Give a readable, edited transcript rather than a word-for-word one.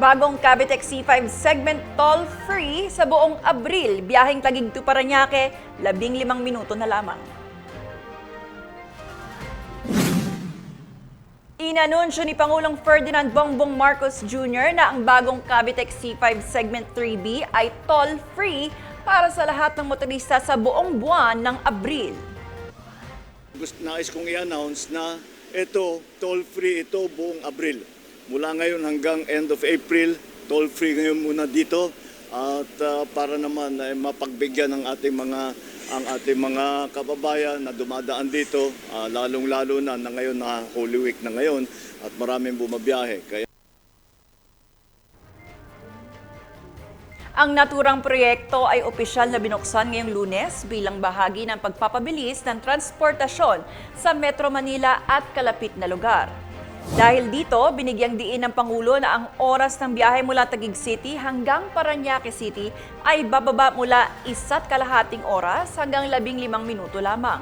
Bagong Cavite C5 segment toll-free sa buong Abril. Biyaheng Taguig to Parañaque, 15 minuto na lamang. Inanunsyo ni Pangulong Ferdinand Bongbong Marcos Jr. na ang bagong Cavite C5 segment 3B ay toll-free para sa lahat ng motorista sa buong buwan ng Abril. Nais kong i-announce na ito, toll-free ito buong Abril. Mula ngayon hanggang end of April, toll-free ngayon muna dito at para naman mapagbigyan ng ating mga kababayan na dumadaan dito, lalong-lalo na ngayon na Holy Week na ngayon at maraming bumabiyahe. Ang naturang proyekto ay opisyal na binuksan ngayong Lunes bilang bahagi ng pagpapabilis ng transportasyon sa Metro Manila at kalapit na lugar. Dahil dito, binigyang diin ng Pangulo na ang oras ng biyahe mula Taguig City hanggang Parañaque City ay bababa mula 1.5 oras hanggang 15 minuto lamang.